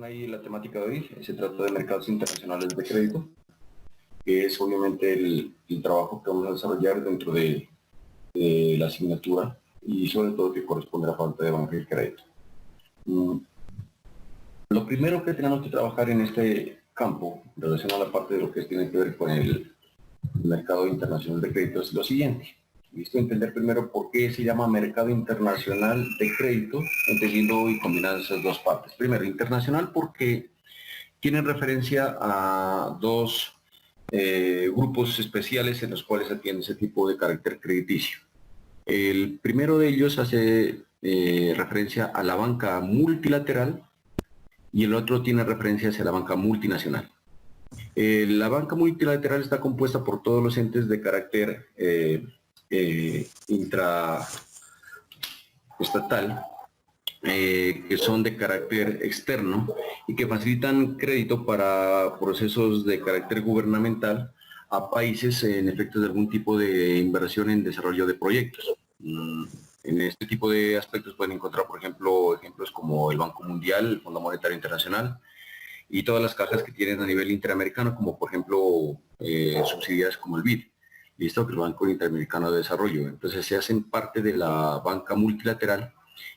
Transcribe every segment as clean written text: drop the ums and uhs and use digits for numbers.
vieron ahí la temática de hoy, se trata de mercados internacionales de crédito, que es obviamente el trabajo que vamos a desarrollar dentro de la asignatura y sobre todo que corresponde a la parte de banca y crédito. Lo primero que tenemos que trabajar en este campo, relacionado a la parte de lo que tiene que ver con el mercado internacional de crédito, es lo siguiente. Listo, entender primero por qué se llama mercado internacional de crédito, entendiendo y combinando esas dos partes. Primero, internacional porque tienen referencia a dos grupos especiales en los cuales atiende ese tipo de carácter crediticio. El primero de ellos hace referencia a la banca multilateral y el otro tiene referencia hacia la banca multinacional. La banca multilateral está compuesta por todos los entes de carácter intraestatal, que son de carácter externo y que facilitan crédito para procesos de carácter gubernamental a países en efectos de algún tipo de inversión en desarrollo de proyectos. En este tipo de aspectos pueden encontrar, por ejemplo, ejemplos como el Banco Mundial, el Fondo Monetario Internacional y todas las cajas que tienen a nivel interamericano, como por ejemplo subsidiarias como el BID, listo, que el Banco Interamericano de Desarrollo. Entonces se hacen parte de la banca multilateral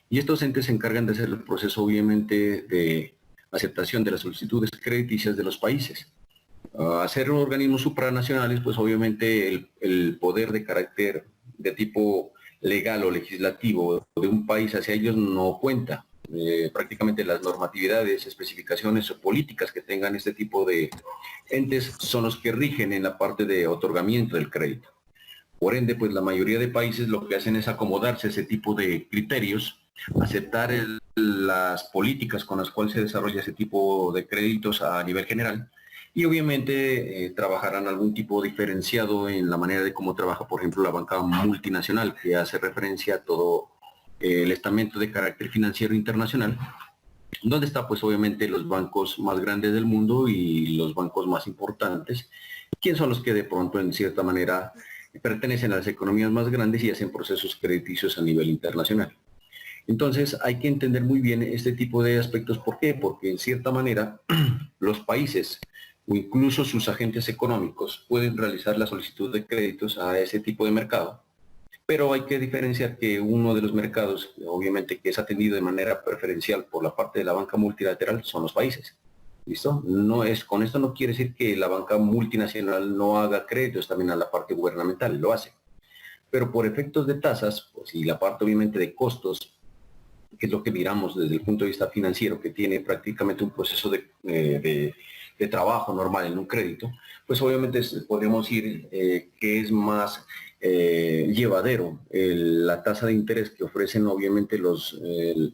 y estos entes se encargan de hacer el proceso obviamente de aceptación de las solicitudes crediticias de los países. Hacer organismos supranacionales, pues obviamente el poder de carácter de tipo legal o legislativo de un país hacia ellos no cuenta. Prácticamente las normatividades, especificaciones o políticas que tengan este tipo de entes son los que rigen en la parte de otorgamiento del crédito. Por ende, pues la mayoría de países lo que hacen es acomodarse a ese tipo de criterios, aceptar las políticas con las cuales se desarrolla ese tipo de créditos a nivel general y obviamente trabajarán algún tipo diferenciado en la manera de cómo trabaja, por ejemplo, la banca multinacional, que hace referencia a todo el estamento de carácter financiero internacional, donde está pues obviamente los bancos más grandes del mundo y los bancos más importantes, quienes son los que de pronto en cierta manera pertenecen a las economías más grandes y hacen procesos crediticios a nivel internacional. Entonces hay que entender muy bien este tipo de aspectos. ¿Por qué? Porque en cierta manera los países o incluso sus agentes económicos pueden realizar la solicitud de créditos a ese tipo de mercado, pero hay que diferenciar que uno de los mercados, obviamente, que es atendido de manera preferencial por la parte de la banca multilateral son los países. ¿Listo? Con esto no quiere decir que la banca multinacional no haga créditos también a la parte gubernamental, lo hace. Pero por efectos de tasas, pues, y la parte obviamente de costos, que es lo que miramos desde el punto de vista financiero, que tiene prácticamente un proceso de trabajo normal en un crédito, pues obviamente podemos ir que es más llevadero la tasa de interés que ofrecen obviamente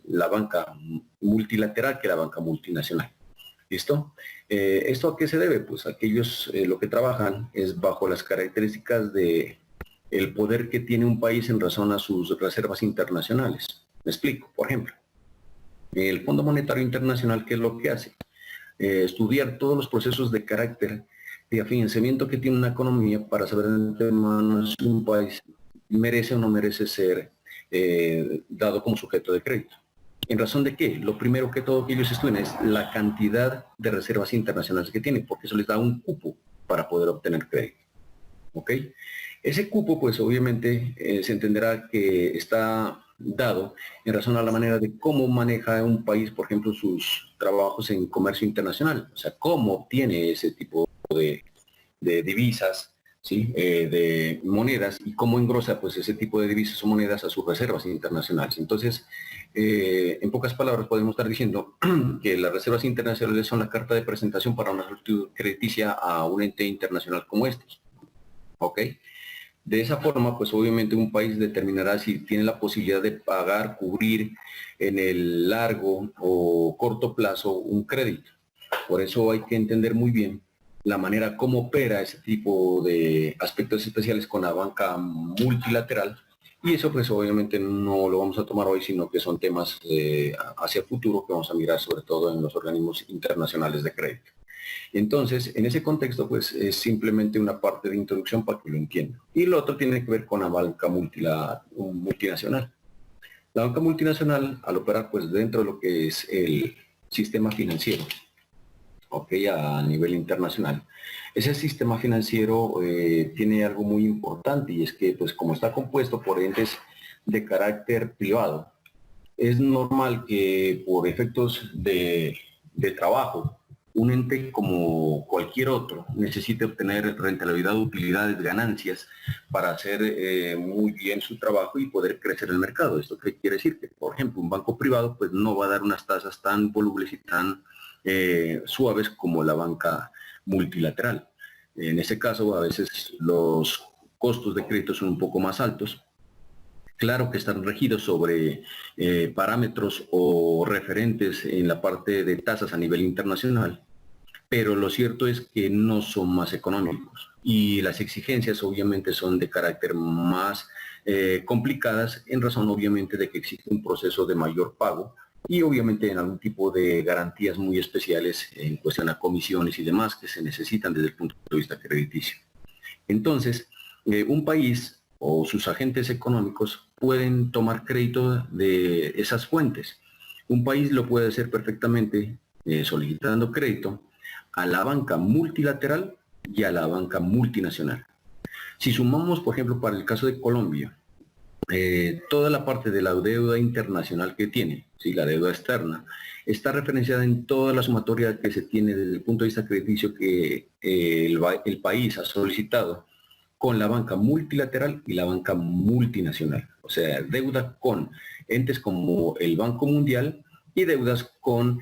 la banca multilateral que la banca multinacional. ¿Listo? ¿Esto a qué se debe? Pues a que ellos lo que trabajan es bajo las características de el poder que tiene un país en razón a sus reservas internacionales. Me explico, por ejemplo, el Fondo Monetario Internacional, ¿qué es lo que hace? Estudiar todos los procesos de carácter de financiamiento que tiene una economía para saber de antemano si un país merece o no merece ser dado como sujeto de crédito. ¿En razón de qué? Lo primero que todo que ellos estudian es la cantidad de reservas internacionales que tienen, porque eso les da un cupo para poder obtener crédito. ¿Ok? Ese cupo, pues obviamente se entenderá que está dado en razón a la manera de cómo maneja un país, por ejemplo, sus trabajos en comercio internacional, o sea, cómo obtiene ese tipo de divisas, ¿sí? De monedas y cómo engrosa pues ese tipo de divisas o monedas a sus reservas internacionales. Entonces, en pocas palabras podemos estar diciendo que las reservas internacionales son la carta de presentación para una solicitud crediticia a un ente internacional como estos. ¿Ok? De esa forma, pues obviamente un país determinará si tiene la posibilidad de pagar, cubrir en el largo o corto plazo un crédito. Por eso hay que entender muy bien la manera como opera ese tipo de aspectos especiales con la banca multilateral. Y eso pues obviamente no lo vamos a tomar hoy, sino que son temas hacia el futuro que vamos a mirar sobre todo en los organismos internacionales de crédito. Entonces, en ese contexto, pues es simplemente una parte de introducción para que lo entiendan. Y lo otro tiene que ver con la banca multinacional. La banca multinacional, al operar pues dentro de lo que es sistema financiero, ¿ok? A nivel internacional. Ese sistema financiero tiene algo muy importante, y es que, pues, como está compuesto por entes de carácter privado, es normal que por efectos de trabajo, un ente como cualquier otro necesite obtener rentabilidad, utilidades, ganancias para hacer muy bien su trabajo y poder crecer el mercado. ¿Esto qué quiere decir? Que, por ejemplo, un banco privado pues no va a dar unas tasas tan volubles y tan suaves como la banca multilateral. En ese caso, a veces los costos de crédito son un poco más altos. Claro que están regidos sobre parámetros o referentes en la parte de tasas a nivel internacional, pero lo cierto es que no son más económicos y las exigencias obviamente son de carácter más complicadas, en razón obviamente de que existe un proceso de mayor pago y obviamente en algún tipo de garantías muy especiales en cuestión a comisiones y demás que se necesitan desde el punto de vista crediticio. Entonces, un país o sus agentes económicos pueden tomar crédito de esas fuentes. Un país lo puede hacer perfectamente solicitando crédito a la banca multilateral y a la banca multinacional. Si sumamos, por ejemplo, para el caso de Colombia, toda la parte de la deuda internacional que tiene, ¿sí? La deuda externa, está referenciada en toda la sumatoria que se tiene desde el punto de vista crediticio que el país ha solicitado con la banca multilateral y la banca multinacional. O sea, deuda con entes como el Banco Mundial y deudas con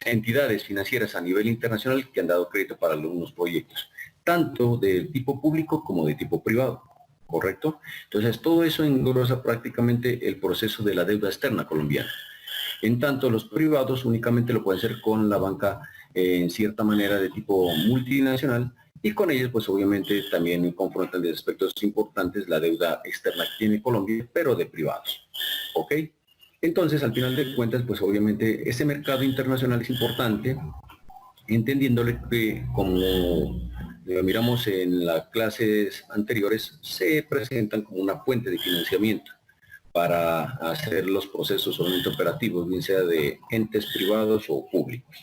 entidades financieras a nivel internacional que han dado crédito para algunos proyectos, tanto de tipo público como de tipo privado, ¿correcto? Entonces, todo eso engrosa prácticamente el proceso de la deuda externa colombiana. En tanto, los privados únicamente lo pueden hacer con la banca en cierta manera de tipo multinacional, y con ellos pues obviamente también confrontan de aspectos importantes la deuda externa que tiene Colombia, pero de privados. ¿Ok? Entonces, al final de cuentas, pues obviamente ese mercado internacional es importante, entendiéndole que, como lo miramos en las clases anteriores, se presentan como una fuente de financiamiento para hacer los procesos solamente operativos, bien sea de entes privados o públicos.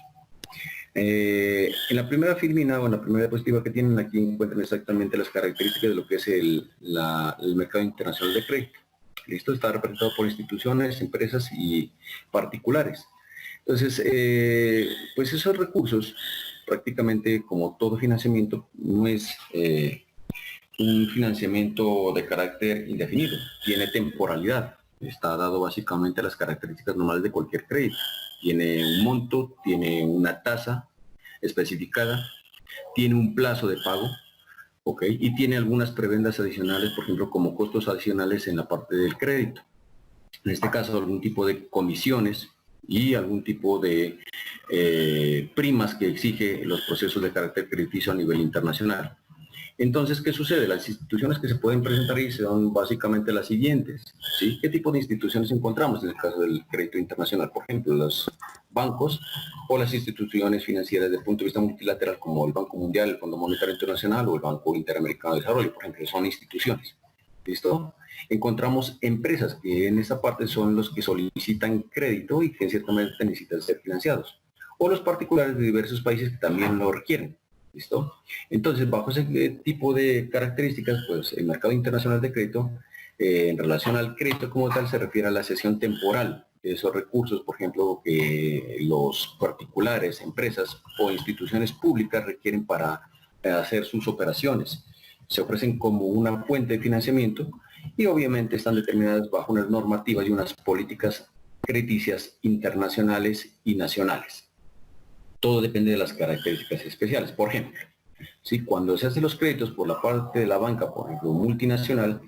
En la primera filmina o en la primera diapositiva que tienen aquí encuentran exactamente las características de lo que es el mercado internacional de crédito. Esto está representado por instituciones, empresas y particulares. Entonces, pues esos recursos, prácticamente como todo financiamiento, no es un financiamiento de carácter indefinido, tiene temporalidad, está dado básicamente a las características normales de cualquier crédito. Tiene un monto, tiene una tasa especificada, tiene un plazo de pago, ¿ok? Y tiene algunas prebendas adicionales, por ejemplo, como costos adicionales en la parte del crédito. En este caso, algún tipo de comisiones y algún tipo de primas que exige los procesos de carácter crediticio a nivel internacional. Entonces, ¿qué sucede? Las instituciones que se pueden presentar ahí son básicamente las siguientes, ¿sí? ¿Qué tipo de instituciones encontramos en el caso del crédito internacional? Por ejemplo, los bancos o las instituciones financieras desde el punto de vista multilateral, como el Banco Mundial, el Fondo Monetario Internacional o el Banco Interamericano de Desarrollo, por ejemplo, son instituciones. ¿Listo? Encontramos empresas que en esta parte son los que solicitan crédito y que en cierta manera necesitan ser financiados. O los particulares de diversos países que también lo requieren. ¿Listo? Entonces, bajo ese tipo de características, pues el mercado internacional de crédito, en relación al crédito como tal, se refiere a la cesión temporal de esos recursos, por ejemplo, que los particulares, empresas o instituciones públicas requieren para hacer sus operaciones. Se ofrecen como una fuente de financiamiento y obviamente están determinadas bajo unas normativas y unas políticas crediticias internacionales y nacionales. Todo depende de las características especiales. Por ejemplo, ¿sí? Cuando se hacen los créditos por la parte de la banca, por ejemplo, multinacional,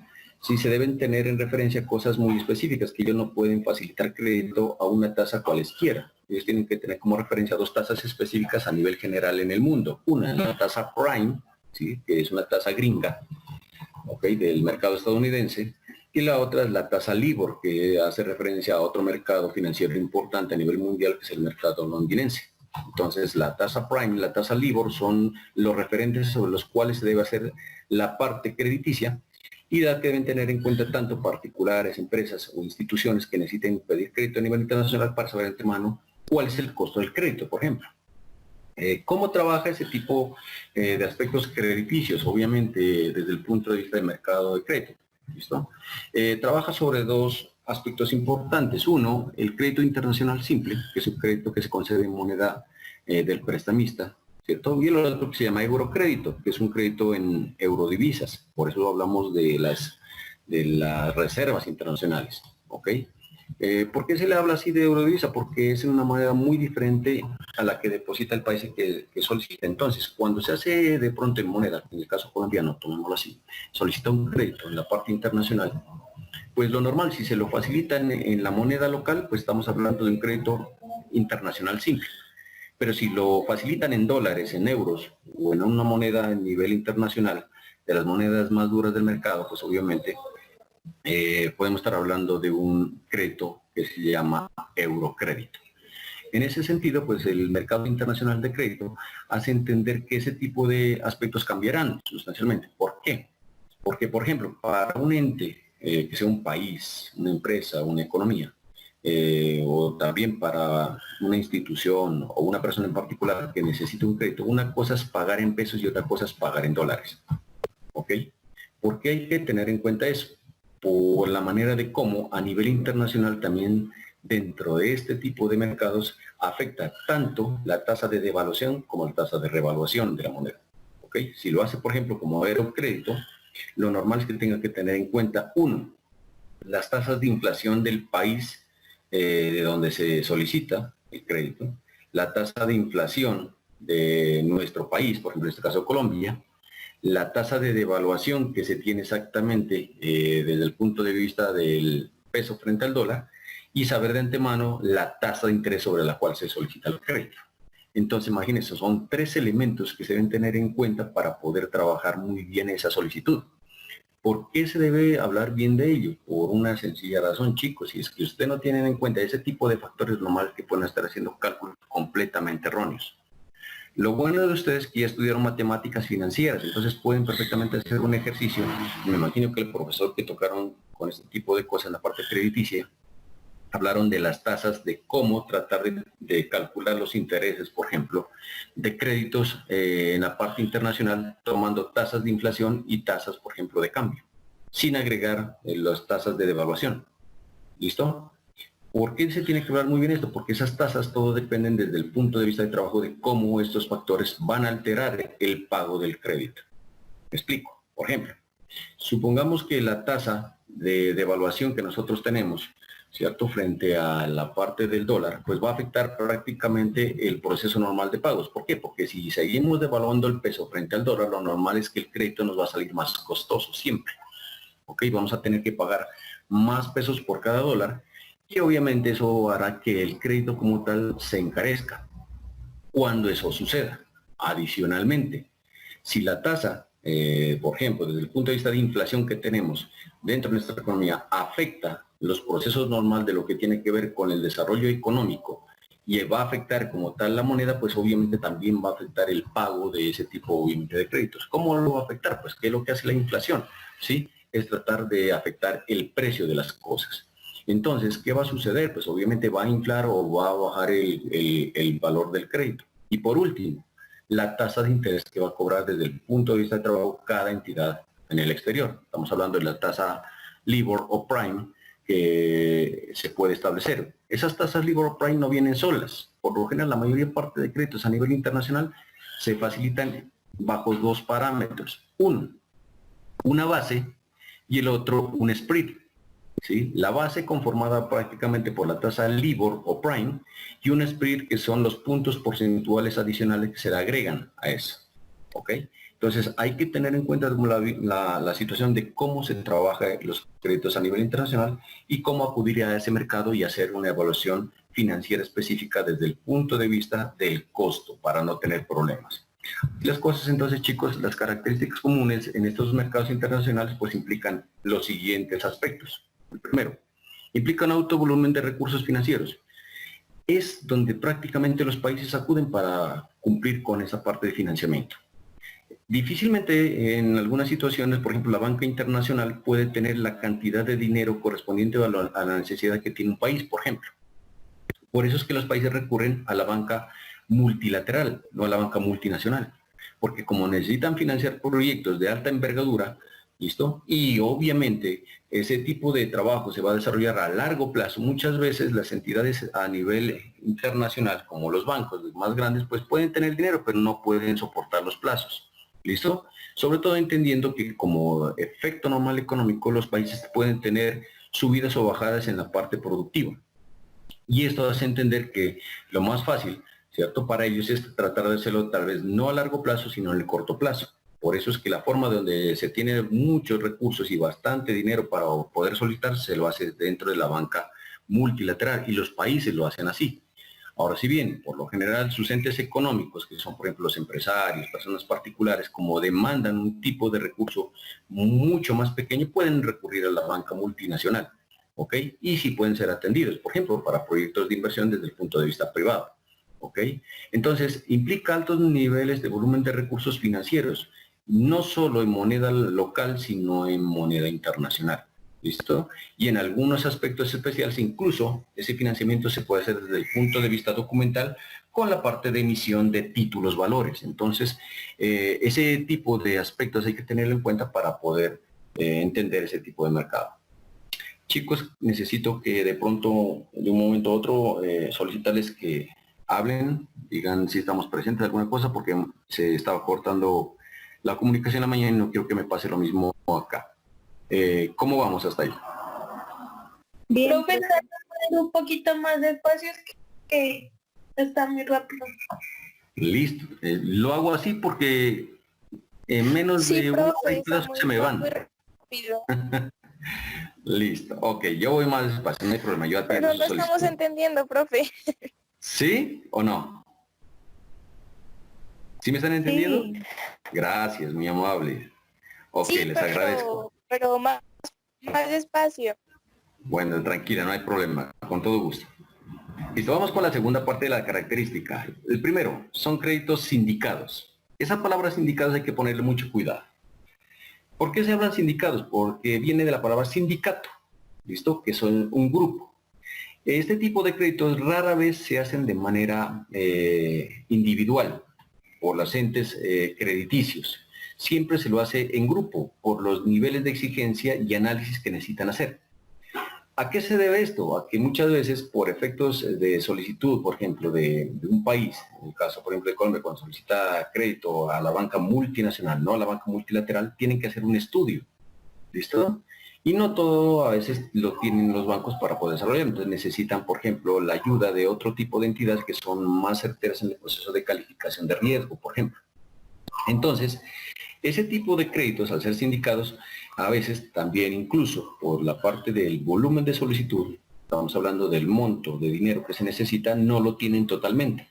sí se deben tener en referencia cosas muy específicas, que ellos no pueden facilitar crédito a una tasa cualesquiera. Ellos tienen que tener como referencia dos tasas específicas a nivel general en el mundo. Una es la tasa Prime, ¿sí? Que es una tasa gringa, ¿okay? Del mercado estadounidense, y la otra es la tasa LIBOR, que hace referencia a otro mercado financiero importante a nivel mundial, que es el mercado londinense. Entonces, la tasa Prime y la tasa LIBOR son los referentes sobre los cuales se debe hacer la parte crediticia, y que deben tener en cuenta tanto particulares, empresas o instituciones que necesiten pedir crédito a nivel internacional para saber de antemano cuál es el costo del crédito, por ejemplo. ¿Cómo trabaja ese tipo de aspectos crediticios? Obviamente desde el punto de vista del mercado de crédito. ¿Listo? Trabaja sobre dos aspectos importantes. Uno, el crédito internacional simple, que es un crédito que se concede en moneda del prestamista, ¿cierto? Y el otro que se llama eurocrédito, que es un crédito en eurodivisas. Por eso hablamos de las reservas internacionales. ¿Ok? ¿Por qué se le habla así de eurodivisa? Porque es una moneda muy diferente a la que deposita el país que solicita. Entonces, cuando se hace de pronto en moneda, en el caso colombiano, tomémoslo así, solicita un crédito en la parte internacional, pues lo normal, si se lo facilitan en la moneda local, pues estamos hablando de un crédito internacional simple. Pero si lo facilitan en dólares, en euros o en una moneda a nivel internacional, de las monedas más duras del mercado, pues obviamente podemos estar hablando de un crédito que se llama eurocrédito. En ese sentido, pues el mercado internacional de crédito hace entender que ese tipo de aspectos cambiarán sustancialmente. ¿Por qué? Porque, por ejemplo, para un ente, que sea un país, una empresa, una economía, o también para una institución o una persona en particular que necesite un crédito, una cosa es pagar en pesos y otra cosa es pagar en dólares. ¿Ok? ¿Por qué hay que tener en cuenta eso? Por la manera de cómo a nivel internacional también dentro de este tipo de mercados afecta tanto la tasa de devaluación como la tasa de revaluación de la moneda. ¿Ok? Si lo hace, por ejemplo, como eurocrédito, lo normal es que tenga que tener en cuenta, uno, las tasas de inflación del país de donde se solicita el crédito, la tasa de inflación de nuestro país, por ejemplo, en este caso Colombia, la tasa de devaluación que se tiene exactamente desde el punto de vista del peso frente al dólar y saber de antemano la tasa de interés sobre la cual se solicita el crédito. Entonces, imagínense, son tres elementos que se deben tener en cuenta para poder trabajar muy bien esa solicitud. ¿Por qué se debe hablar bien de ello? Por una sencilla razón, chicos, si es que usted no tiene en cuenta ese tipo de factores, lo malo es que pueden estar haciendo cálculos completamente erróneos. Lo bueno de ustedes es que ya estudiaron matemáticas financieras, entonces pueden perfectamente hacer un ejercicio. Me imagino que el profesor que tocaron con este tipo de cosas en la parte crediticia, hablaron de las tasas, de cómo tratar de calcular los intereses, por ejemplo, de créditos en la parte internacional, tomando tasas de inflación y tasas, por ejemplo, de cambio, sin agregar las tasas de devaluación. ¿Listo? ¿Por qué se tiene que hablar muy bien esto? Porque esas tasas todo dependen desde el punto de vista de trabajo de cómo estos factores van a alterar el pago del crédito. Me explico. Por ejemplo, supongamos que la tasa de devaluación que nosotros tenemos, ¿cierto?, frente a la parte del dólar, pues va a afectar prácticamente el proceso normal de pagos. ¿Por qué? Porque si seguimos devaluando el peso frente al dólar, lo normal es que el crédito nos va a salir más costoso siempre. ¿Ok? Vamos a tener que pagar más pesos por cada dólar y obviamente eso hará que el crédito como tal se encarezca. Cuando eso suceda, adicionalmente, si la tasa, por ejemplo, desde el punto de vista de inflación que tenemos dentro de nuestra economía, afecta los procesos normales de lo que tiene que ver con el desarrollo económico y va a afectar como tal la moneda, pues obviamente también va a afectar el pago de ese tipo obviamente de créditos. ¿Cómo lo va a afectar? Pues ¿qué es lo que hace la inflación? ¿Sí? Es tratar de afectar el precio de las cosas. Entonces, ¿qué va a suceder? Pues obviamente va a inflar o va a bajar el valor del crédito. Y por último, la tasa de interés que va a cobrar desde el punto de vista de trabajo cada entidad en el exterior. Estamos hablando de la tasa LIBOR o Prime que se puede establecer. Esas tasas LIBOR o Prime no vienen solas. Por lo general, la mayoría parte de créditos a nivel internacional se facilitan bajo dos parámetros. Uno, una base y el otro, un spread. ¿Sí? La base conformada prácticamente por la tasa LIBOR o Prime y un spread que son los puntos porcentuales adicionales que se le agregan a eso. ¿Ok? Entonces hay que tener en cuenta la situación de cómo se trabaja los créditos a nivel internacional y cómo acudir a ese mercado y hacer una evaluación financiera específica desde el punto de vista del costo para no tener problemas. Las cosas entonces, chicos, las características comunes en estos mercados internacionales pues implican los siguientes aspectos. El primero, implica un alto volumen de recursos financieros. Es donde prácticamente los países acuden para cumplir con esa parte de financiamiento. Difícilmente en algunas situaciones, por ejemplo, la banca internacional puede tener la cantidad de dinero correspondiente a la necesidad que tiene un país, por ejemplo. Por eso es que los países recurren a la banca multilateral, no a la banca multinacional. Porque como necesitan financiar proyectos de alta envergadura, ¿listo? Y obviamente ese tipo de trabajo se va a desarrollar a largo plazo. Muchas veces las entidades a nivel internacional, como los bancos más grandes, pues pueden tener dinero, pero no pueden soportar los plazos. ¿Listo? Sobre todo entendiendo que como efecto normal económico, los países pueden tener subidas o bajadas en la parte productiva. Y esto hace entender que lo más fácil, ¿cierto? Para ellos es tratar de hacerlo tal vez no a largo plazo, sino en el corto plazo. Por eso es que la forma de donde se tiene muchos recursos y bastante dinero para poder solicitar, se lo hace dentro de la banca multilateral y los países lo hacen así. Ahora, si bien, por lo general, sus entes económicos, que son, por ejemplo, los empresarios, personas particulares, como demandan un tipo de recurso mucho más pequeño, pueden recurrir a la banca multinacional. ¿Ok? Y si pueden ser atendidos, por ejemplo, para proyectos de inversión desde el punto de vista privado. ¿Ok? Entonces, implica altos niveles de volumen de recursos financieros, no solo en moneda local, sino en moneda internacional. ¿Listo? Y en algunos aspectos especiales, incluso ese financiamiento se puede hacer desde el punto de vista documental con la parte de emisión de títulos valores. Entonces, ese tipo de aspectos hay que tenerlo en cuenta para poder entender ese tipo de mercado. Chicos, necesito que de pronto, de un momento a otro, solicitarles que hablen, digan si estamos presentes alguna cosa, porque se estaba cortando la comunicación en la mañana y no quiero que me pase lo mismo acá. ¿Cómo vamos hasta ahí? Bien, Profe, está un poquito más despacio, es que está muy rápido. Listo. Lo hago así porque en menos sí, de una hora profe, y está pedazo se me muy van. rápido. Listo. Ok, yo voy más despacio, no hay problema. Yo atiendo Pero su no estamos solicitud. entendiendo, profe. ¿Sí o no? ¿Sí me están entendiendo? Sí, Gracias, muy amable. Ok, sí, les agradezco. pero más despacio. Bueno, tranquila, no hay problema, con todo gusto. Listo, vamos con la segunda parte de la característica. El primero, son créditos sindicados. Esa palabra sindicados hay que ponerle mucho cuidado. ¿Por qué se hablan sindicados? Porque viene de la palabra sindicato, ¿listo? Que son un grupo. Este tipo de créditos rara vez se hacen de manera individual por los entes crediticios. Siempre se lo hace en grupo por los niveles de exigencia y análisis que necesitan hacer. ¿A qué se debe esto? A que muchas veces por efectos de solicitud, por ejemplo, de un país, en el caso, por ejemplo, de Colombia, cuando solicita crédito a la banca multinacional, no a la banca multilateral, tienen que hacer un estudio. ¿Listo? Y no todo a veces lo tienen los bancos para poder desarrollar. Entonces necesitan, por ejemplo, la ayuda de otro tipo de entidades que son más certeras en el proceso de calificación de riesgo, por ejemplo. Entonces, ese tipo de créditos, al ser sindicados, a veces también incluso por la parte del volumen de solicitud, estamos hablando del monto de dinero que se necesita, no lo tienen totalmente.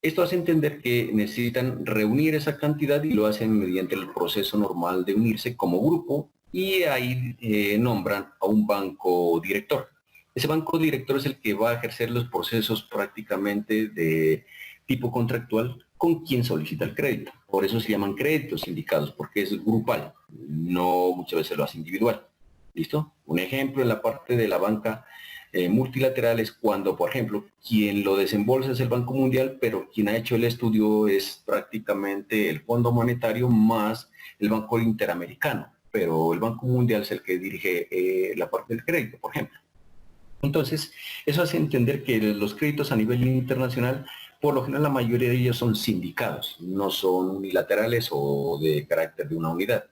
Esto hace entender que necesitan reunir esa cantidad y lo hacen mediante el proceso normal de unirse como grupo y ahí nombran a un banco director. Ese banco director es el que va a ejercer los procesos prácticamente de tipo contractual con quien solicita el crédito. Por eso se llaman créditos sindicados, porque es grupal, no muchas veces lo hace individual. ¿Listo? Un ejemplo en la parte de la banca multilateral es cuando, por ejemplo, quien lo desembolsa es el Banco Mundial, pero quien ha hecho el estudio es prácticamente el Fondo Monetario más el Banco Interamericano, pero el Banco Mundial es el que dirige la parte del crédito, por ejemplo. Entonces, eso hace entender que los créditos a nivel internacional, por lo general la mayoría de ellos son sindicados, no son unilaterales o de carácter de una unidad.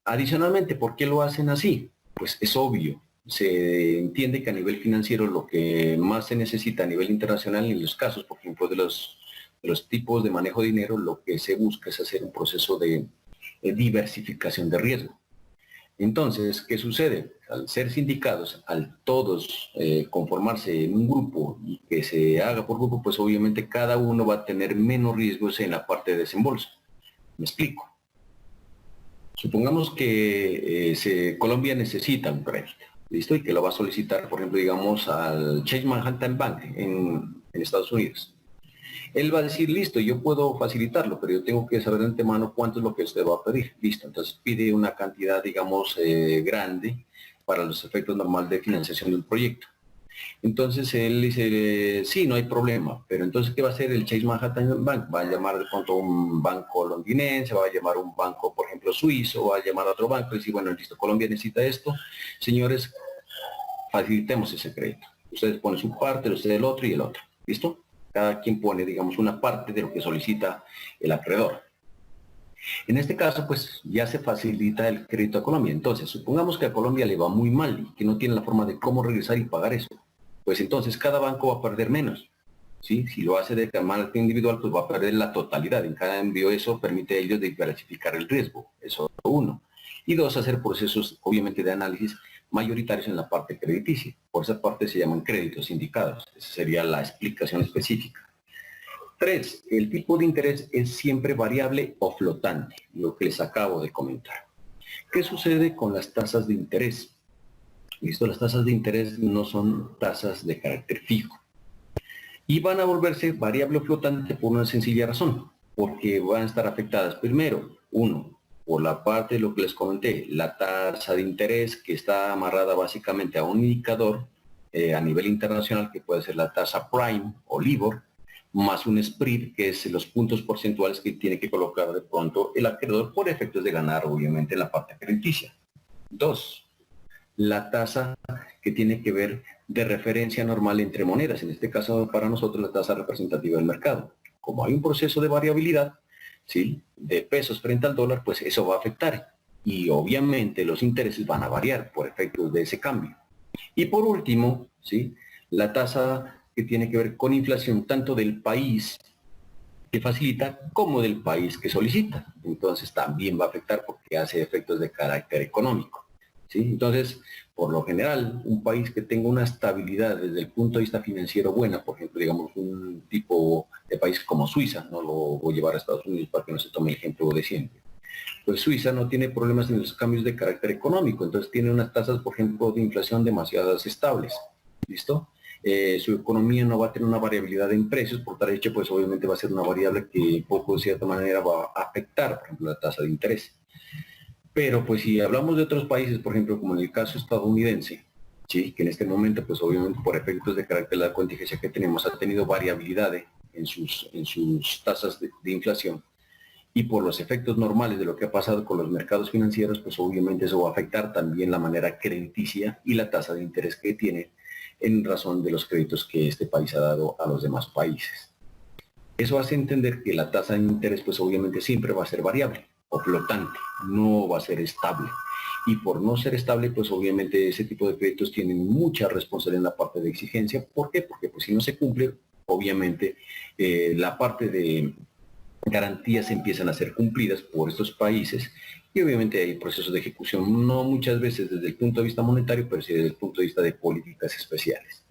Adicionalmente, ¿por qué lo hacen así? Pues es obvio. Se entiende que a nivel financiero lo que más se necesita a nivel internacional en los casos, por ejemplo, de los tipos de manejo de dinero, lo que se busca es hacer un proceso de diversificación de riesgo. Entonces, ¿qué sucede? Al ser sindicados, al todos conformarse en un grupo y que se haga por grupo, pues obviamente cada uno va a tener menos riesgos en la parte de desembolso. Me explico. Supongamos que Colombia necesita un crédito, ¿listo? Y que lo va a solicitar, por ejemplo, digamos, al Chase Manhattan Bank en Estados Unidos. Él va a decir, listo, yo puedo facilitarlo, pero yo tengo que saber de antemano cuánto es lo que usted va a pedir. Listo, entonces pide una cantidad, digamos, grande para los efectos normales de financiación del proyecto. Entonces él dice, sí, no hay problema, pero entonces ¿qué va a hacer el Chase Manhattan Bank? Va a llamar de pronto a un banco londinense, va a llamar a un banco, por ejemplo, suizo, va a llamar a otro banco y decir, bueno, listo, Colombia necesita esto, señores, facilitemos ese crédito. Ustedes ponen su parte, usted el otro y el otro, ¿listo? Cada quien pone, digamos, una parte de lo que solicita el acreedor. En este caso, pues ya se facilita el crédito a Colombia. Entonces, supongamos que a Colombia le va muy mal y que no tiene la forma de cómo regresar y pagar eso. Pues entonces cada banco va a perder menos. ¿Sí? Si lo hace de manera individual, pues va a perder la totalidad. En cada envío eso permite a ellos diversificar el riesgo. Eso uno. Y dos, hacer procesos, obviamente, de análisis mayoritarios en la parte crediticia. Por esa parte se llaman créditos indicados. Esa sería la explicación específica. 3. El tipo de interés es siempre variable o flotante, lo que les acabo de comentar. ¿Qué sucede con las tasas de interés? Listo, las tasas de interés no son tasas de carácter fijo. Y van a volverse variable o flotante por una sencilla razón, porque van a estar afectadas primero, uno, por la parte de lo que les comenté, la tasa de interés que está amarrada básicamente a un indicador a nivel internacional que puede ser la tasa prime o LIBOR, más un spread, que es los puntos porcentuales que tiene que colocar de pronto el acreedor por efectos de ganar, obviamente, la parte crediticia. 2. La tasa que tiene que ver de referencia normal entre monedas, en este caso para nosotros la tasa representativa del mercado. Como hay un proceso de variabilidad, ¿sí?, de pesos frente al dólar, pues eso va a afectar. Y obviamente los intereses van a variar por efectos de ese cambio. Y por último, ¿sí?, la tasa que tiene que ver con inflación tanto del país que facilita como del país que solicita. Entonces también va a afectar porque hace efectos de carácter económico. ¿Sí? Entonces, por lo general, un país que tenga una estabilidad desde el punto de vista financiero buena, por ejemplo, digamos, un tipo de país como Suiza, no lo voy a llevar a Estados Unidos para que no se tome el ejemplo de siempre. Pues Suiza no tiene problemas en los cambios de carácter económico, entonces tiene unas tasas, por ejemplo, de inflación demasiadas estables. ¿Listo? Su economía no va a tener una variabilidad en precios, por tal hecho, pues obviamente va a ser una variable que poco de cierta manera va a afectar, por ejemplo, la tasa de interés. Pero pues si hablamos de otros países, por ejemplo, como en el caso estadounidense, ¿sí?, que en este momento, pues obviamente por efectos de carácter de la contingencia que tenemos, ha tenido variabilidad en sus tasas de inflación, y por los efectos normales de lo que ha pasado con los mercados financieros, pues obviamente eso va a afectar también la manera crediticia y la tasa de interés que tiene en razón de los créditos que este país ha dado a los demás países. Eso hace entender que la tasa de interés, pues obviamente siempre va a ser variable o flotante, no va a ser estable. Y por no ser estable, pues obviamente ese tipo de créditos tienen mucha responsabilidad en la parte de exigencia. ¿Por qué? Porque pues si no se cumple, obviamente la parte de garantías empiezan a ser cumplidas por estos países y obviamente hay procesos de ejecución, no muchas veces desde el punto de vista monetario, pero sí desde el punto de vista de políticas especiales.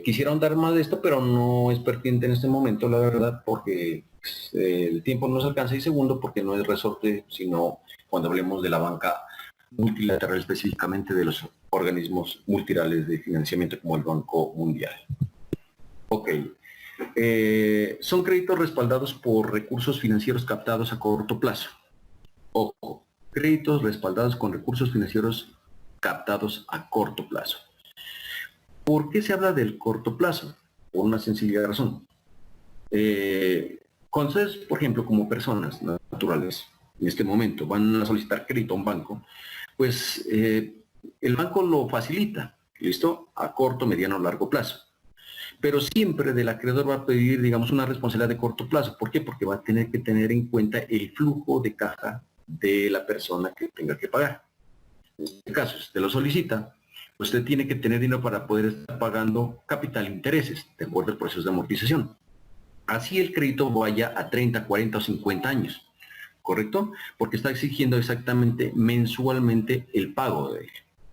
Quisiera ahondar más de esto, pero no es pertinente en este momento, la verdad, porque pues, el tiempo no nos alcanza, y segundo, porque no es resorte, sino cuando hablemos de la banca multilateral, específicamente de los organismos multilaterales de financiamiento como el Banco Mundial. Ok. Son créditos respaldados por recursos financieros captados a corto plazo. Ojo, créditos respaldados con recursos financieros captados a corto plazo. ¿Por qué se habla del corto plazo? Por una sencilla razón. Cuando ustedes, por ejemplo, como personas naturales, en este momento van a solicitar crédito a un banco, pues el banco lo facilita, ¿listo? A corto, mediano o largo plazo. Pero siempre del acreedor va a pedir, digamos, una responsabilidad de corto plazo. ¿Por qué? Porque va a tener que tener en cuenta el flujo de caja de la persona que tenga que pagar. En este caso, si usted lo solicita, usted tiene que tener dinero para poder estar pagando capital e intereses, de acuerdo al proceso de amortización. Así el crédito vaya a 30, 40 o 50 años, ¿correcto? Porque está exigiendo exactamente mensualmente el pago de él.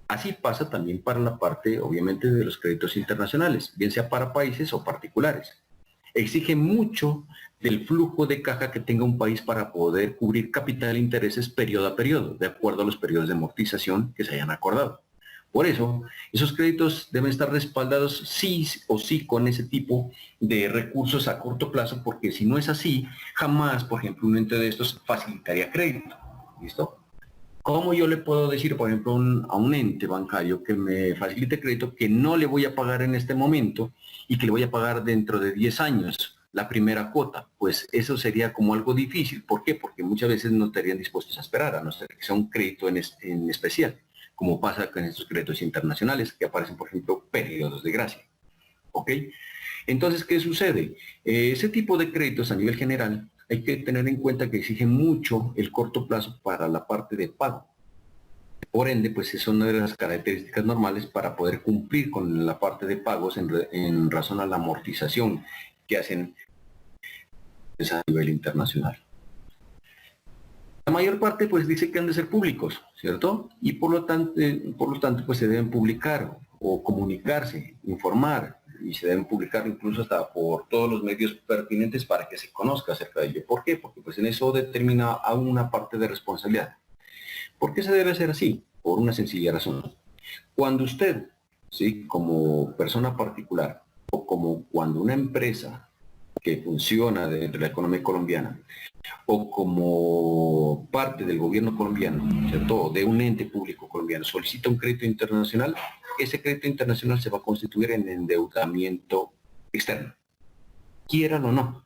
Así pasa también para la parte, obviamente, de los créditos internacionales, bien sea para países o particulares. Exige mucho del flujo de caja que tenga un país para poder cubrir capital e intereses periodo a periodo, de acuerdo a los periodos de amortización que se hayan acordado. Por eso, esos créditos deben estar respaldados sí o sí con ese tipo de recursos a corto plazo, porque si no es así, jamás, por ejemplo, un ente de estos facilitaría crédito. ¿Listo? ¿Cómo yo le puedo decir, por ejemplo, a un ente bancario que me facilite crédito que no le voy a pagar en este momento y que le voy a pagar dentro de 10 años la primera cuota? Pues eso sería como algo difícil. ¿Por qué? Porque muchas veces no estarían dispuestos a esperar, a no ser que sea un crédito en especial, como pasa con estos créditos internacionales que aparecen, por ejemplo, periodos de gracia. ¿Ok? Entonces, ¿qué sucede? Ese tipo de créditos a nivel general hay que tener en cuenta que exigen mucho el corto plazo para la parte de pago. Por ende, pues es una de las características normales para poder cumplir con la parte de pagos en razón a la amortización que hacen a nivel internacional. La mayor parte pues dice que han de ser públicos, ¿cierto? Y por lo tanto pues se deben publicar o comunicarse, informar, y se deben publicar incluso hasta por todos los medios pertinentes para que se conozca acerca de ello. ¿Por qué? Porque pues en eso determina aún una parte de responsabilidad. ¿Por qué se debe hacer así? Por una sencilla razón. Cuando usted, ¿sí?, como persona particular o como cuando una empresa que funciona dentro de la economía colombiana o como parte del gobierno colombiano, ¿cierto?, de un ente público colombiano, solicita un crédito internacional, ese crédito internacional se va a constituir en endeudamiento externo, quieran o no.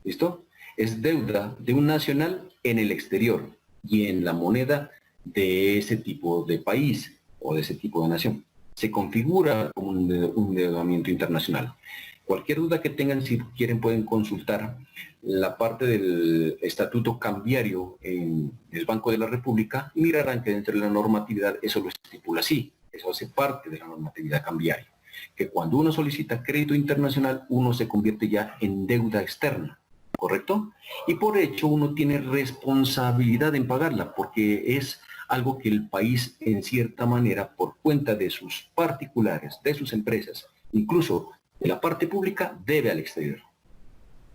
¿Listo? Es deuda de un nacional en el exterior y en la moneda de ese tipo de país o de ese tipo de nación. Se configura como un endeudamiento internacional. Cualquier duda que tengan, si quieren, pueden consultar la parte del estatuto cambiario en el Banco de la República y mirarán que dentro de la normatividad eso lo estipula así. Eso hace parte de la normatividad cambiaria. Que cuando uno solicita crédito internacional, uno se convierte ya en deuda externa, ¿correcto? Y por hecho uno tiene responsabilidad en pagarla, porque es algo que el país, en cierta manera, por cuenta de sus particulares, de sus empresas, incluso de la parte pública, debe al exterior.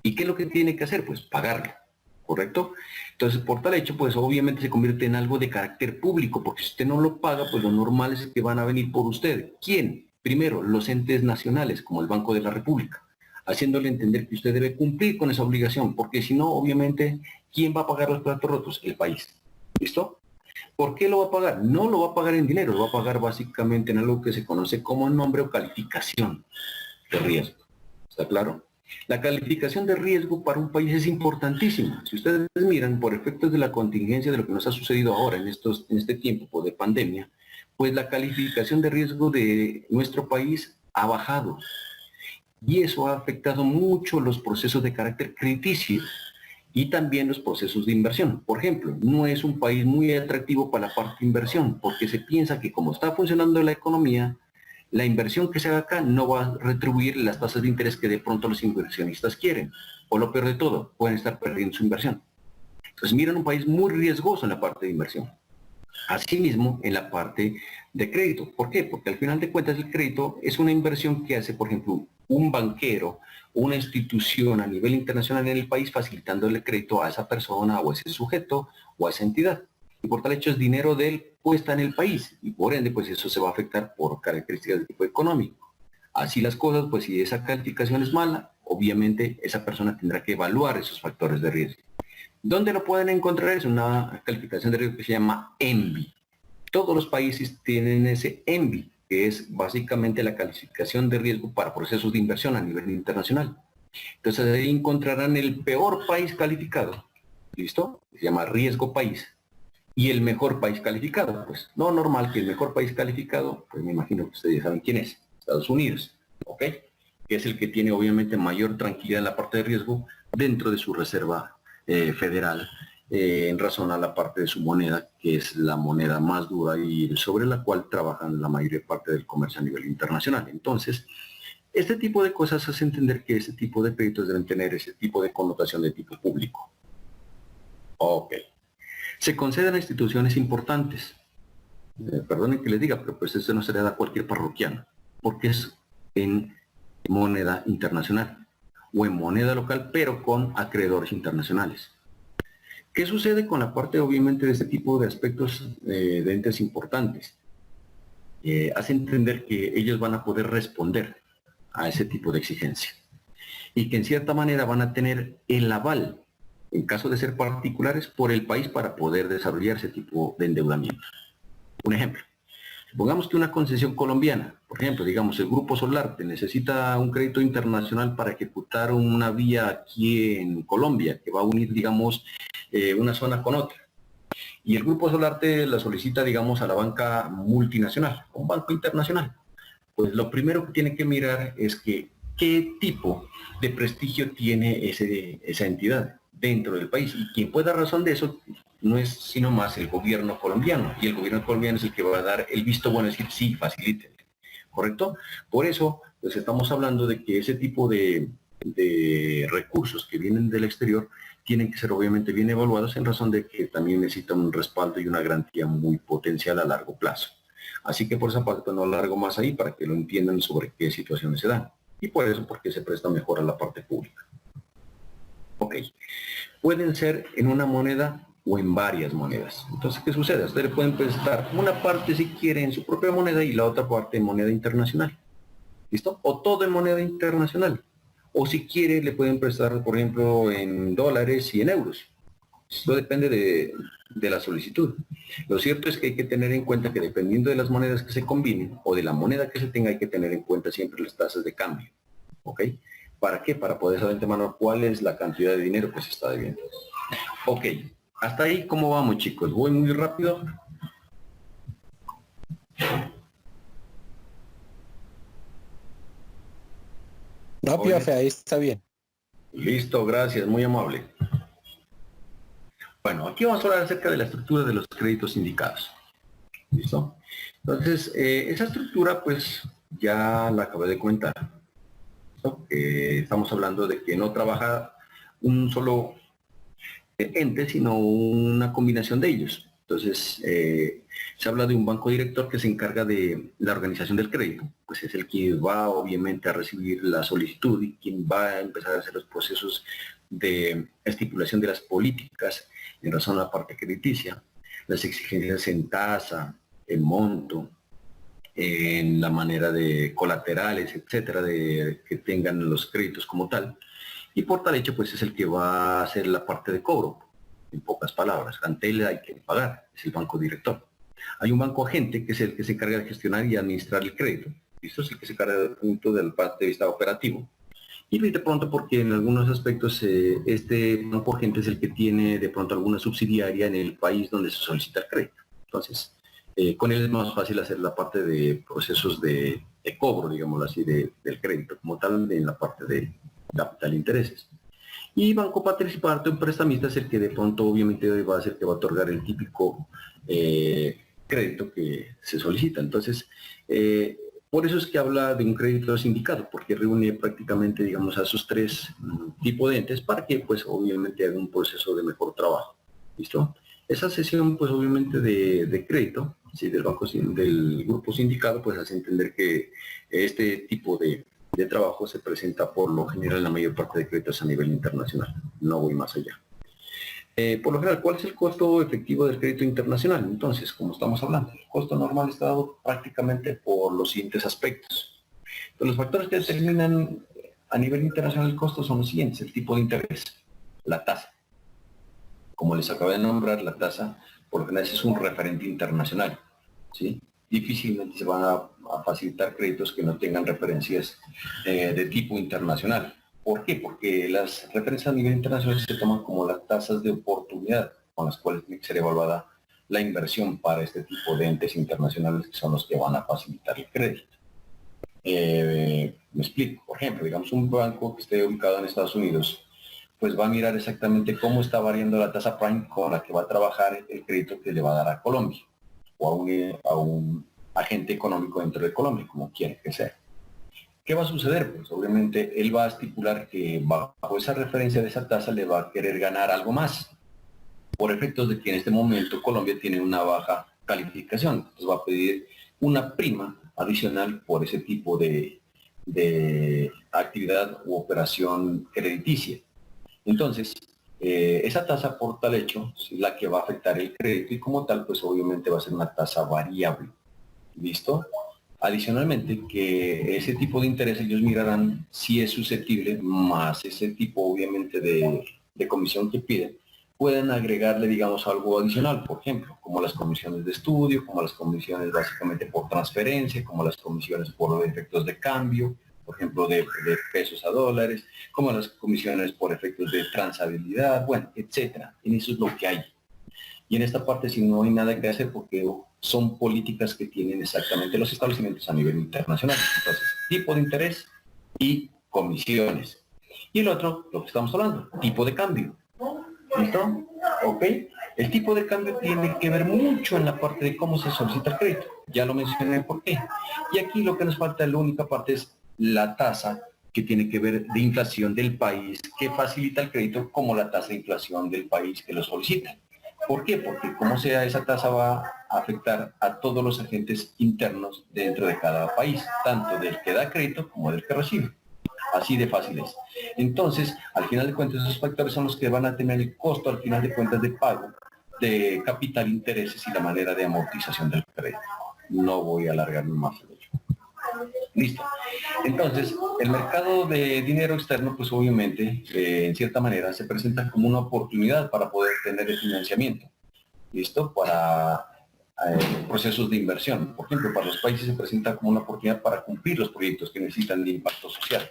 ¿Y qué es lo que tiene que hacer? Pues pagarla, ¿correcto? Entonces, por tal hecho, pues obviamente se convierte en algo de carácter público, porque si usted no lo paga, pues lo normal es que van a venir por usted. ¿Quién? Primero, los entes nacionales, como el Banco de la República, haciéndole entender que usted debe cumplir con esa obligación, porque si no, obviamente, ¿quién va a pagar los platos rotos? El país. ¿Listo? ¿Por qué lo va a pagar? No lo va a pagar en dinero, lo va a pagar básicamente en algo que se conoce como nombre o calificación de riesgo. ¿Está claro? La calificación de riesgo para un país es importantísima. Si ustedes miran, por efectos de la contingencia de lo que nos ha sucedido ahora en este tiempo de pandemia, pues la calificación de riesgo de nuestro país ha bajado. Y eso ha afectado mucho los procesos de carácter crediticio y también los procesos de inversión. Por ejemplo, no es un país muy atractivo para la parte de inversión, porque se piensa que como está funcionando la economía, la inversión que se haga acá no va a retribuir las tasas de interés que de pronto los inversionistas quieren. O lo peor de todo, pueden estar perdiendo su inversión. Entonces miran un país muy riesgoso en la parte de inversión. Asimismo, en la parte de crédito. ¿Por qué? Porque al final de cuentas el crédito es una inversión que hace, por ejemplo, un banquero, una institución a nivel internacional en el país, facilitándole crédito a esa persona o a ese sujeto o a esa entidad. Y por tal hecho es dinero de él puesta en el país y por ende pues eso se va a afectar por características de tipo económico. Así las cosas, pues si esa calificación es mala, obviamente esa persona tendrá que evaluar esos factores de riesgo. ¿Dónde lo pueden encontrar? Es una calificación de riesgo que se llama ENVI. Todos los países tienen ese ENVI, que es básicamente la calificación de riesgo para procesos de inversión a nivel internacional. Entonces ahí encontrarán el peor país calificado, ¿listo? Se llama riesgo país. Y el mejor país calificado, pues no normal que el mejor país calificado, pues me imagino que ustedes saben quién es, Estados Unidos, ¿ok? Que es el que tiene obviamente mayor tranquilidad en la parte de riesgo dentro de su reserva federal, en razón a la parte de su moneda, que es la moneda más dura y sobre la cual trabajan la mayor parte del comercio a nivel internacional. Entonces, este tipo de cosas hace entender que ese tipo de créditos deben tener ese tipo de connotación de tipo público. Ok. Se conceden a instituciones importantes. Perdonen que les diga, pero pues eso no se le da a cualquier parroquiano, porque es en moneda internacional o en moneda local, pero con acreedores internacionales. ¿Qué sucede con la parte, obviamente, de este tipo de aspectos de entes importantes? hace entender que ellos van a poder responder a ese tipo de exigencia y que en cierta manera van a tener el aval, en caso de ser particulares, por el país para poder desarrollar ese tipo de endeudamiento. Un ejemplo, supongamos que una concesión colombiana, por ejemplo, digamos el Grupo Solarte necesita un crédito internacional para ejecutar una vía aquí en Colombia que va a unir, digamos, una zona con otra. Y el Grupo Solarte la solicita, digamos, a la banca multinacional, un banco internacional. Pues lo primero que tiene que mirar es que qué tipo de prestigio tiene esa entidad dentro del país. Y quien pueda razón de eso no es sino más el gobierno colombiano. Y el gobierno colombiano es el que va a dar el visto bueno, es decir, sí, faciliten. ¿Correcto? Por eso, pues estamos hablando de que ese tipo de recursos que vienen del exterior tienen que ser obviamente bien evaluados en razón de que también necesitan un respaldo y una garantía muy potencial a largo plazo. Así que por esa parte no largo más ahí para que lo entiendan sobre qué situaciones se dan. Y por eso, porque se presta mejor a la parte pública. Ok. Pueden ser en una moneda o en varias monedas. Entonces, ¿qué sucede? Ustedes pueden prestar una parte si quieren en su propia moneda y la otra parte en moneda internacional. ¿Listo? O todo en moneda internacional. O si quiere, le pueden prestar, por ejemplo, en dólares y en euros. Eso depende de la solicitud. Lo cierto es que hay que tener en cuenta que dependiendo de las monedas que se combinen o de la moneda que se tenga, hay que tener en cuenta siempre las tasas de cambio. ¿Ok? ¿Para qué? Para poder saber de antemano cuál es la cantidad de dinero que se está debiendo. Ok. Hasta ahí, ¿cómo vamos, chicos? ¿Voy muy rápido? No, profe, ahí está bien. Listo, gracias, muy amable. Bueno, aquí vamos a hablar acerca de la estructura de los créditos sindicados. ¿Listo? Entonces, esa estructura, pues, ya la acabé de comentar. ¿Listo? Estamos hablando de que no trabaja un solo ente, sino una combinación de ellos. Entonces, se habla de un banco director que se encarga de la organización del crédito, pues es el que va obviamente a recibir la solicitud y quien va a empezar a hacer los procesos de estipulación de las políticas en razón a la parte crediticia, las exigencias en tasa, en monto, en la manera de colaterales, etcétera, de que tengan los créditos como tal. Y por tal hecho, pues es el que va a hacer la parte de cobro. En pocas palabras, ante él hay que pagar, es el banco director. Hay un banco agente que es el que se encarga de gestionar y administrar el crédito. Esto es el que se encarga del punto del parte de vista operativo. Y de pronto porque en algunos aspectos este banco agente es el que tiene de pronto alguna subsidiaria en el país donde se solicita el crédito. Entonces, con él es más fácil hacer la parte de procesos de cobro, digámoslo así, del crédito como tal en la parte de capital e intereses. Y Banco Participarte, un prestamista, es el que de pronto obviamente va a ser que va a otorgar el típico crédito que se solicita. Entonces, por eso es que habla de un crédito sindicado, porque reúne prácticamente, digamos, a esos tres tipos de entes para que, pues, obviamente haga un proceso de mejor trabajo. ¿Listo? Esa sesión, pues, obviamente de crédito, ¿sí? del grupo sindicado, pues, hace entender que este tipo de trabajo se presenta por lo general en la mayor parte de créditos a nivel internacional. No voy más allá. Por lo general, ¿cuál es el costo efectivo del crédito internacional? Entonces, como estamos hablando, el costo normal está dado prácticamente por los siguientes aspectos. Entonces, los factores que determinan a nivel internacional el costo son los siguientes: el tipo de interés, la tasa. Como les acabo de nombrar, la tasa, por lo general, es un referente internacional, ¿sí? Difícilmente se van a facilitar créditos que no tengan referencias de tipo internacional. ¿Por qué? Porque las referencias a nivel internacional se toman como las tasas de oportunidad con las cuales tiene que ser evaluada la inversión para este tipo de entes internacionales que son los que van a facilitar el crédito. Me explico. Por ejemplo, digamos un banco que esté ubicado en Estados Unidos, pues va a mirar exactamente cómo está variando la tasa prime con la que va a trabajar el crédito que le va a dar a Colombia o a un agente económico dentro de Colombia, como quiera que sea. ¿Qué va a suceder? Pues obviamente él va a estipular que bajo esa referencia de esa tasa le va a querer ganar algo más, por efectos de que en este momento Colombia tiene una baja calificación. Entonces va a pedir una prima adicional por ese tipo de actividad u operación crediticia. Entonces, esa tasa por tal hecho es la que va a afectar el crédito y como tal, pues obviamente va a ser una tasa variable. ¿Listo? Adicionalmente, que ese tipo de interés ellos mirarán si es susceptible, más ese tipo obviamente de comisión que piden, pueden agregarle, digamos, algo adicional, por ejemplo, como las comisiones de estudio, como las comisiones básicamente por transferencia, como las comisiones por efectos de cambio, por ejemplo, de pesos a dólares, como las comisiones por efectos de transabilidad, bueno, etcétera. En eso es lo que hay. Y en esta parte sí no hay nada que hacer porque son políticas que tienen exactamente los establecimientos a nivel internacional. Entonces, tipo de interés y comisiones. Y el otro, lo que estamos hablando, tipo de cambio. ¿Listo? ¿Ok? El tipo de cambio tiene que ver mucho en la parte de cómo se solicita el crédito. Ya lo mencioné por qué. Y aquí lo que nos falta, la única parte es la tasa que tiene que ver de inflación del país que facilita el crédito como la tasa de inflación del país que lo solicita. ¿Por qué? Porque como sea, esa tasa va a afectar a todos los agentes internos dentro de cada país, tanto del que da crédito como del que recibe. Así de fácil es. Entonces, al final de cuentas, esos factores son los que van a tener el costo, al final de cuentas, de pago de capital, intereses y la manera de amortización del crédito. No voy a alargarme más el hecho. Listo. Entonces, el mercado de dinero externo, pues obviamente, en cierta manera, se presenta como una oportunidad para poder tener el financiamiento. ¿Listo? Para procesos de inversión. Por ejemplo, para los países se presenta como una oportunidad para cumplir los proyectos que necesitan de impacto social.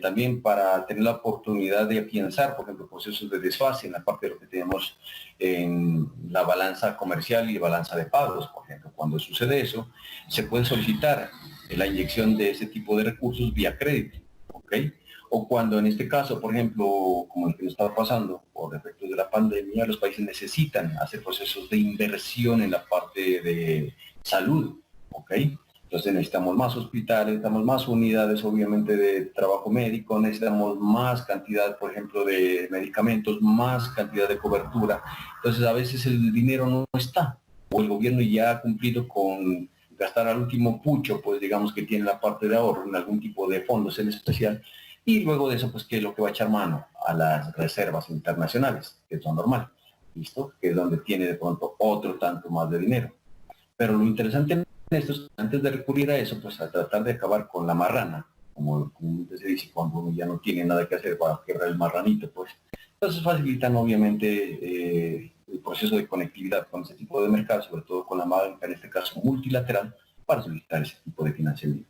También para tener la oportunidad de afianzar, por ejemplo, procesos de desfase en la parte de lo que tenemos en la balanza comercial y balanza de pagos. Por ejemplo, cuando sucede eso, se puede solicitar la inyección de ese tipo de recursos vía crédito, ¿ok? O cuando en este caso, por ejemplo, como el que nos estaba pasando, por efectos de la pandemia, los países necesitan hacer procesos de inversión en la parte de salud, ¿ok? Entonces necesitamos más hospitales, necesitamos más unidades, obviamente, de trabajo médico, necesitamos más cantidad, por ejemplo, de medicamentos, más cantidad de cobertura. Entonces a veces el dinero no está, o el gobierno ya ha cumplido con gastar al último pucho, pues digamos que tiene la parte de ahorro en algún tipo de fondos en especial, y luego de eso, pues, ¿qué es lo que va a echar mano? A las reservas internacionales, que son normales, ¿listo? Que es donde tiene de pronto otro tanto más de dinero. Pero lo interesante en esto es, antes de recurrir a eso, pues a tratar de acabar con la marrana, como se dice, cuando uno ya no tiene nada que hacer para quebrar el marranito, pues. Entonces facilitan obviamente el proceso de conectividad con ese tipo de mercados, sobre todo con la banca, en este caso multilateral, para solicitar ese tipo de financiamiento.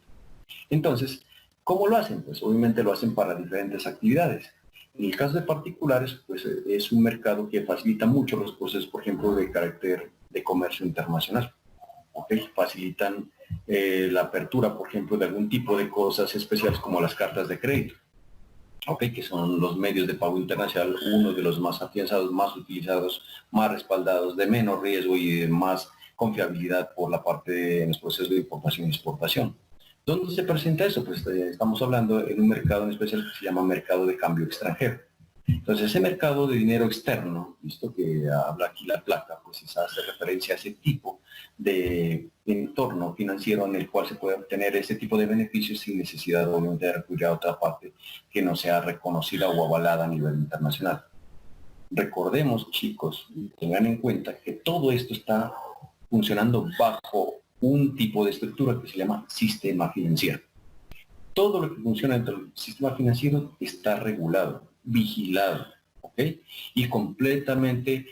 Entonces, ¿cómo lo hacen? Pues obviamente lo hacen para diferentes actividades. En el caso de particulares, pues es un mercado que facilita mucho los procesos, por ejemplo, de carácter de comercio internacional. ¿Okay? Facilitan la apertura, por ejemplo, de algún tipo de cosas especiales como las cartas de crédito, ¿okay? Que son los medios de pago internacional, uno de los más afianzados, más utilizados, más respaldados, de menos riesgo y de más confiabilidad por la parte de los procesos de importación y exportación. ¿Dónde se presenta eso? Pues estamos hablando en un mercado en especial que se llama mercado de cambio extranjero. Entonces, ese mercado de dinero externo, visto que habla aquí la placa, pues se hace referencia a ese tipo de entorno financiero en el cual se puede obtener ese tipo de beneficios sin necesidad obviamente de recurrir a otra parte que no sea reconocida o avalada a nivel internacional. Recordemos, chicos, tengan en cuenta que todo esto está funcionando bajo un tipo de estructura que se llama sistema financiero. Todo lo que funciona dentro del sistema financiero está regulado, vigilado, ¿ok? Y completamente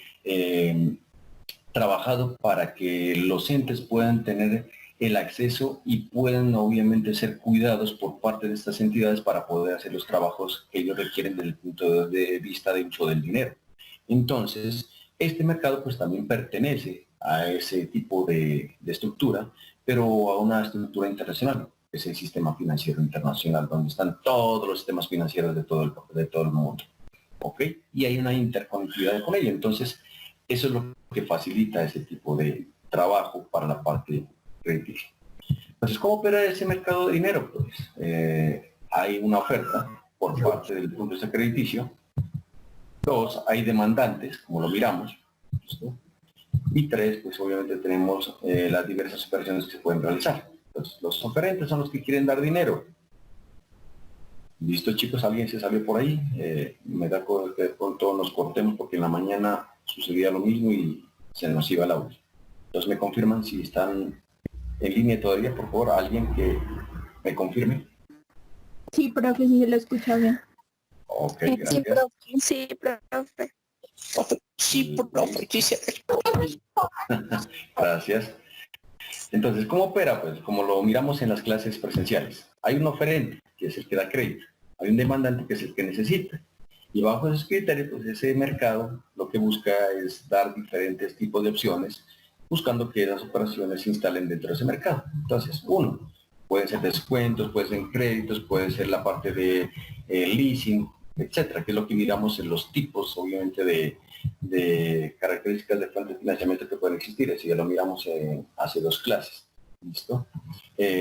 trabajado para que los entes puedan tener el acceso y puedan obviamente ser cuidados por parte de estas entidades para poder hacer los trabajos que ellos requieren desde el punto de vista de uso del dinero. Entonces, este mercado pues también pertenece a ese tipo de estructura, pero a una estructura internacional. Es el sistema financiero internacional, donde están todos los sistemas financieros de todo el mundo. ¿Ok? Y hay una interconectividad con ello. Entonces, eso es lo que facilita ese tipo de trabajo para la parte crediticia. Entonces, ¿cómo opera ese mercado de dinero? Pues hay una oferta por parte del punto de vista crediticio. Dos, hay demandantes, como lo miramos. ¿Listo? Y tres, pues obviamente tenemos las diversas operaciones que se pueden realizar. Entonces, los oferentes son los que quieren dar dinero. Listo, chicos, alguien se salió por ahí. Me da que de pronto nos cortemos porque en la mañana sucedía lo mismo y se nos iba el audio. Entonces me confirman si están en línea todavía, por favor, alguien que me confirme. Sí, profe, sí se lo escucha bien. Ok, Sí, gracias. profe. Sí, profe. Sí, profe, sí se Gracias. Entonces, ¿cómo opera? Pues como lo miramos en las clases presenciales. Hay un oferente, que es el que da crédito. Hay un demandante, que es el que necesita. Y bajo esos criterios, pues ese mercado lo que busca es dar diferentes tipos de opciones, buscando que las operaciones se instalen dentro de ese mercado. Entonces, uno, pueden ser descuentos, pueden ser créditos, puede ser la parte de leasing, etcétera, que es lo que miramos en los tipos, obviamente, de características de fuentes de financiamiento que pueden existir. Eso ya lo miramos hace 2 clases. ¿Listo?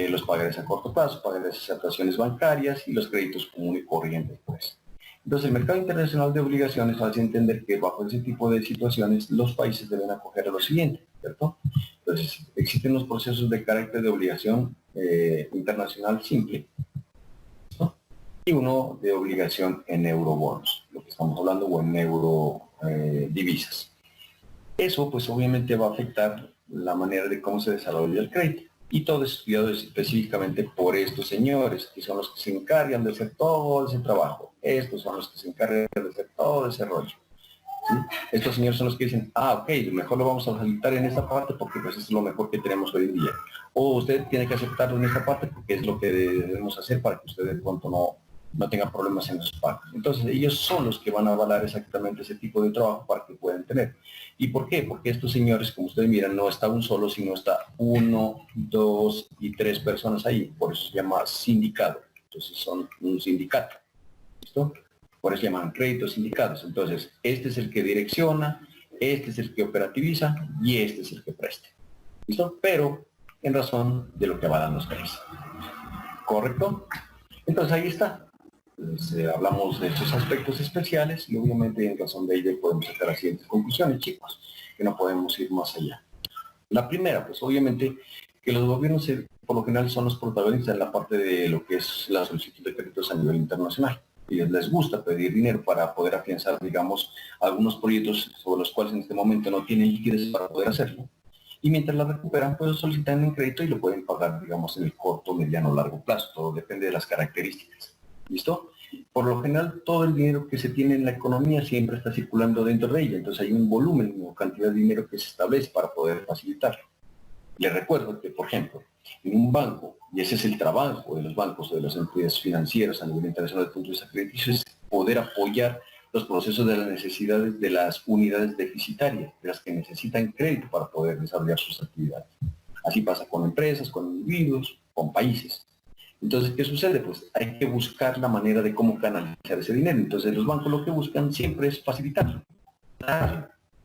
Los pagares a corto plazo, pagares de aceptaciones bancarias y los créditos comunes y corrientes, pues. Entonces, el mercado internacional de obligaciones hace entender que bajo ese tipo de situaciones los países deben acoger a lo siguiente, ¿cierto? Entonces, existen los procesos de carácter de obligación internacional simple, ¿no? Y uno de obligación en eurobonos, lo que estamos hablando, o en euro divisas. Eso, pues, obviamente va a afectar la manera de cómo se desarrolla el crédito. Y todo es estudiado específicamente por estos señores, que son los que se encargan de hacer todo ese trabajo. Estos son los que se encargan de hacer todo ese rollo. ¿Sí? Estos señores son los que dicen, ok, mejor lo vamos a facilitar en esta parte porque pues es lo mejor que tenemos hoy en día. O usted tiene que aceptarlo en esta parte porque es lo que debemos hacer para que usted de pronto no tenga problemas en sus partes. Entonces ellos son los que van a avalar exactamente ese tipo de trabajo para que puedan tener. ¿Y por qué? Porque estos señores, como ustedes miran, no está un solo, sino está 1, 2 y 3 personas ahí. Por eso se llama sindicado. Entonces son un sindicato. ¿Listo? Por eso se llaman créditos sindicados. Entonces, este es el que direcciona, este es el que operativiza y este es el que presta. ¿Listo? Pero en razón de lo que avalan los países. ¿Correcto? Entonces ahí está. Entonces, hablamos de estos aspectos especiales y obviamente en razón de ello podemos sacar las siguientes conclusiones, chicos, que no podemos ir más allá. La primera, pues obviamente que los gobiernos por lo general son los protagonistas en la parte de lo que es la solicitud de créditos a nivel internacional. Y les gusta pedir dinero para poder afianzar, digamos, algunos proyectos sobre los cuales en este momento no tienen liquidez para poder hacerlo. Y mientras la recuperan, pues solicitan un crédito y lo pueden pagar, digamos, en el corto, mediano o largo plazo. Todo depende de las características. ¿Listo? Por lo general, todo el dinero que se tiene en la economía siempre está circulando dentro de ella. Entonces hay un volumen o cantidad de dinero que se establece para poder facilitarlo. Les recuerdo que, por ejemplo, en un banco, y ese es el trabajo de los bancos o de las entidades financieras a nivel internacional desde el punto de vista crediticio, es poder apoyar los procesos de las necesidades de las unidades deficitarias, de las que necesitan crédito para poder desarrollar sus actividades. Así pasa con empresas, con individuos, con países. Entonces, ¿qué sucede? Pues hay que buscar la manera de cómo canalizar ese dinero. Entonces, los bancos lo que buscan siempre es facilitarlo.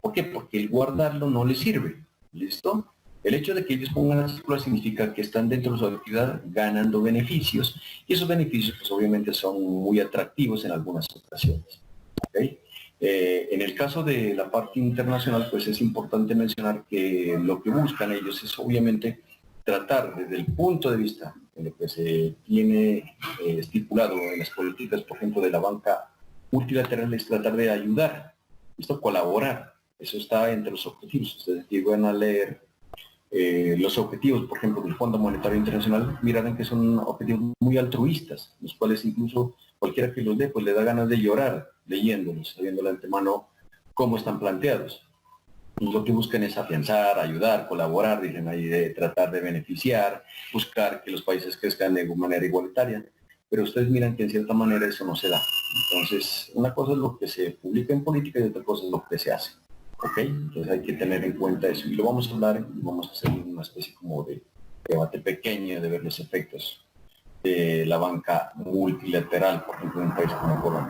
¿Por qué? Porque el guardarlo no les sirve. ¿Listo? El hecho de que ellos pongan la circular significa que están dentro de su actividad ganando beneficios y esos beneficios pues obviamente son muy atractivos en algunas ocasiones. ¿Okay? En el caso de la parte internacional pues es importante mencionar que lo que buscan ellos es obviamente tratar desde el punto de vista en lo que se tiene estipulado en las políticas, por ejemplo, de la banca multilateral, es tratar de ayudar, esto colaborar. Eso está entre los objetivos. Ustedes van a leer los objetivos, por ejemplo, del Fondo Monetario Internacional, mirarán que son objetivos muy altruistas, los cuales incluso cualquiera que los lee, pues le da ganas de llorar leyéndolos, sabiendo de antemano cómo están planteados. Y lo que buscan es afianzar, ayudar, colaborar, dicen ahí, de tratar de beneficiar, buscar que los países crezcan de manera igualitaria. Pero ustedes miran que en cierta manera eso no se da. Entonces, una cosa es lo que se publica en política y otra cosa es lo que se hace. ¿Ok? Entonces hay que tener en cuenta eso. Y lo vamos a hablar y vamos a hacer una especie como de debate pequeño de ver los efectos de la banca multilateral, por ejemplo, en un país como Colombia.